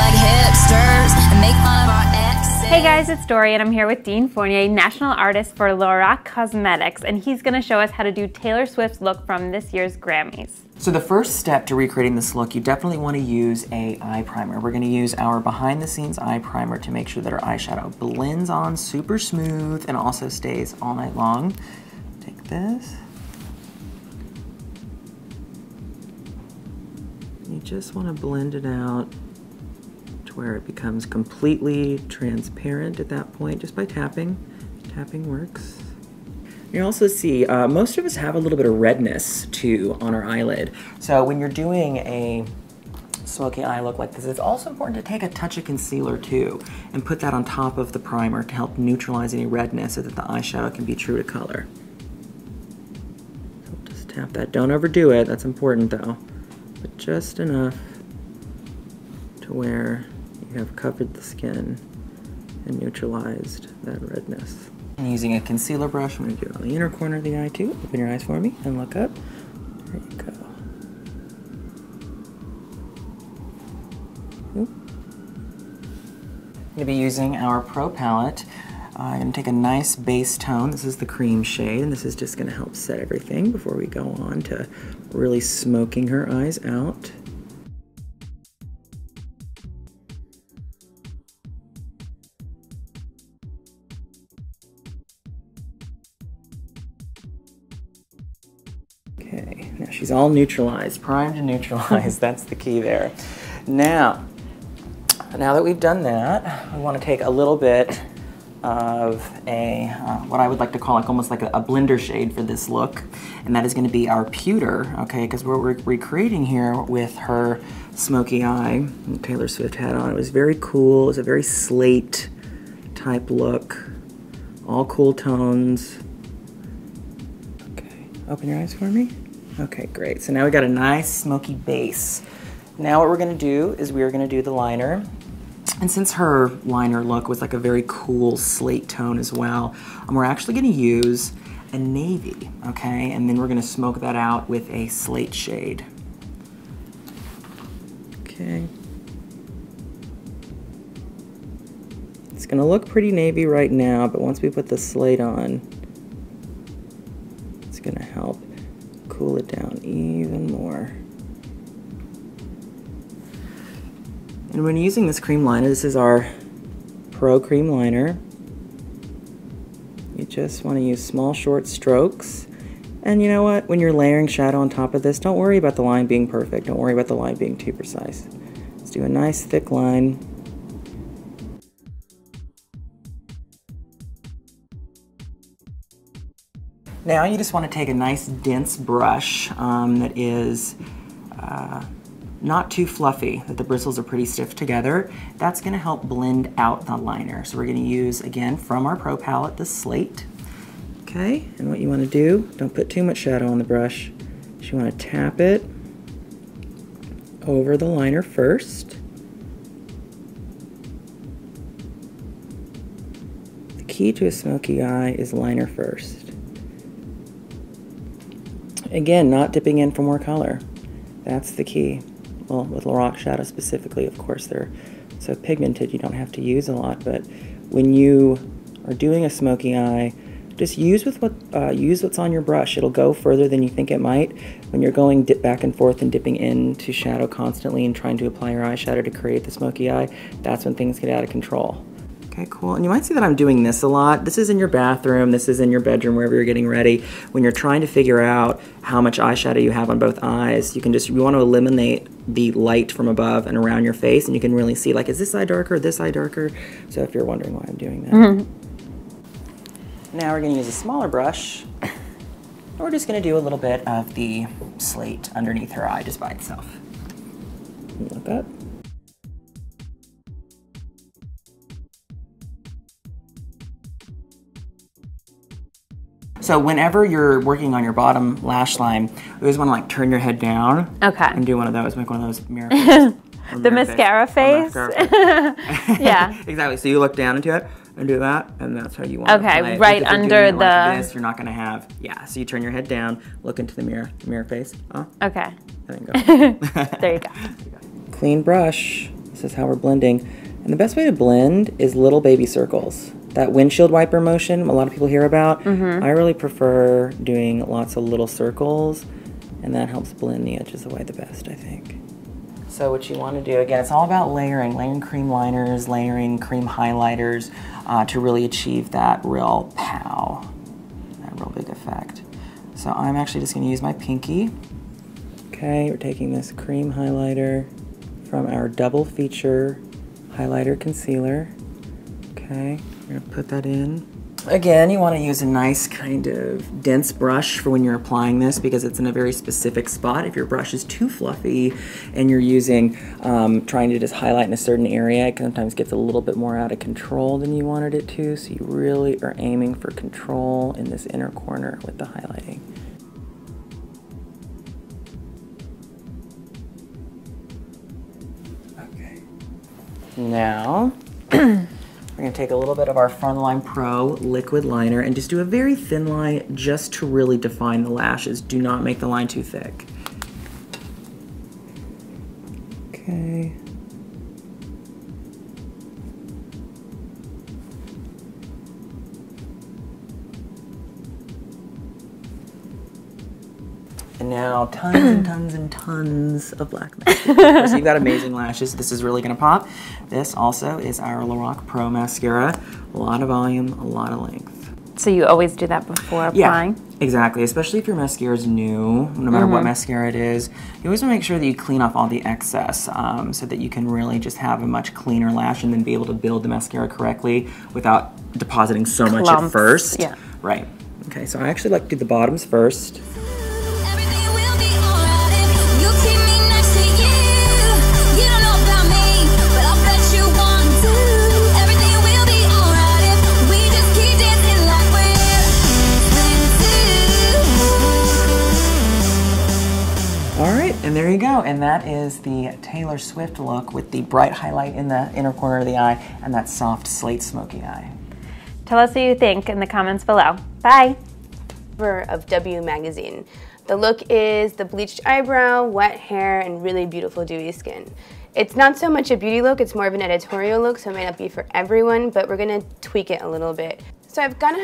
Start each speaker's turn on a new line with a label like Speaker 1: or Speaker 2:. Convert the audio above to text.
Speaker 1: like hipsters and make fun of our exes.
Speaker 2: Hey guys, it's Dory and I'm here with Dean Fournier, national artist for LORAC Cosmetics, and he's going to show us how to do Taylor Swift's look from this year's Grammys.
Speaker 3: So the first step to recreating this look, you definitely want to use a eye primer. We're going to use our behind the scenes eye primer to make sure that our eyeshadow blends on super smooth and also stays all night long. Take this. You just want to blend it out to where it becomes completely transparent at that point, just by tapping. Tapping works. You also see, most of us have a little bit of redness too on our eyelid. So when you're doing a smoky eye look like this, it's also important to take a touch of concealer too and put that on top of the primer to help neutralize any redness so that the eyeshadow can be true to color. So just tap that. Don't overdo it, that's important though. But just enough to where you have covered the skin and neutralized that redness. And using a concealer brush, I'm going to do it on the inner corner of the eye too. Open your eyes for me and look up. There you go. Oop. I'm going to be using our Pro palette. I'm going to take a nice base tone. This is the cream shade, and this is just going to help set everything before we go on to really smoking her eyes out. Okay, now she's all neutralized, primed and neutralized. That's the key there. Now that we've done that, we want to take a little bit of a, what I would like to call almost like a blender shade for this look, and that is going to be our pewter, okay, because what we're recreating here with her smoky eye, Taylor Swift had on, it was very cool. It was a very slate type look, all cool tones. Okay, open your eyes for me. Okay, great. So now we got a nice smoky base. Now what we're going to do is we are going to do the liner. And since her liner look was like a very cool slate tone as well, we're actually going to use a navy, okay? And then we're going to smoke that out with a slate shade. Okay. It's going to look pretty navy right now, but once we put the slate on, it's going to help cool it down even more. And when using this cream liner, this is our Pro Cream Liner. You just want to use small, short strokes. And you know what? When you're layering shadow on top of this, don't worry about the line being perfect. Don't worry about the line being too precise. Let's do a nice thick line. Now you just want to take a nice dense brush that is not too fluffy, that the bristles are pretty stiff together. That's going to help blend out the liner. So we're going to use, again, from our Pro palette, the slate. Okay, and what you want to do, don't put too much shadow on the brush. You want to tap it over the liner first. The key to a smoky eye is liner first. Again, not dipping in for more color. That's the key. Well, with LORAC shadow specifically, of course, they're so pigmented you don't have to use a lot, but when you are doing a smoky eye, just use what's on your brush. It'll go further than you think it might. When you're going back and forth and dipping into shadow constantly and trying to apply your eyeshadow to create the smoky eye, that's when things get out of control. Okay, cool. And you might see that I'm doing this a lot. This is in your bathroom, this is in your bedroom, wherever you're getting ready. When you're trying to figure out how much eyeshadow you have on both eyes, you want to eliminate the light from above and around your face, and you can really see, like, is this eye darker, this eye darker? So if you're wondering why I'm doing that. Now we're going to use a smaller brush, and we're just going to do a little bit of the slate underneath her eye just by itself. Look up. So whenever you're working on your bottom lash line, you always want to like turn your head down. Okay. And do one of those, make one of those mirror faces.
Speaker 2: The mascara face? Yeah.
Speaker 3: Exactly. So you look down into it and do that, and that's how you want to apply it.
Speaker 2: Okay, right under the...
Speaker 3: Like this, you're not going to have... Yeah, so you turn your head down, look into the mirror face. Oh.
Speaker 2: Okay.
Speaker 3: And then go.
Speaker 2: There you go.
Speaker 3: Clean brush. This is how we're blending. And the best way to blend is little baby circles. That windshield wiper motion a lot of people hear about, I really prefer doing lots of little circles, and that helps blend the edges away the best, I think. So what you want to do, again, it's all about layering cream liners, layering cream highlighters to really achieve that real pow, that real big effect. So I'm actually just going to use my pinky. Okay, we're taking this cream highlighter from our double feature highlighter concealer. Okay, we're going to put that in. Again, you want to use a nice kind of dense brush for when you're applying this because it's in a very specific spot. If your brush is too fluffy and you're using, trying to just highlight in a certain area, it sometimes gets a little bit more out of control than you wanted it to. So you really are aiming for control in this inner corner with the highlighting. Okay. Now, we're going to take a little bit of our Frontline Pro liquid liner and just do a very thin line just to really define the lashes. Do not make the line too thick. Okay. And now tons and tons and tons of black mascara. So you've got amazing lashes. This is really gonna pop. This also is our LORAC Pro mascara. A lot of volume, a lot of length.
Speaker 2: So you always do that before applying?
Speaker 3: Yeah, exactly. Especially if your mascara is new, no matter what mascara it is. You always wanna make sure that you clean off all the excess so that you can really just have a much cleaner lash and then be able to build the mascara correctly without depositing so much at first.
Speaker 2: Yeah.
Speaker 3: Right. Okay, so I actually like to do the bottoms first. And there you go, and that is the Taylor Swift look with the bright highlight in the inner corner of the eye and that soft slate smoky eye.
Speaker 2: Tell us what you think in the comments below. Bye!
Speaker 4: Cover of W magazine. The look is the bleached eyebrow, wet hair, and really beautiful dewy skin. It's not so much a beauty look, it's more of an editorial look, so it might not be for everyone, but we're gonna tweak it a little bit. So I've gone ahead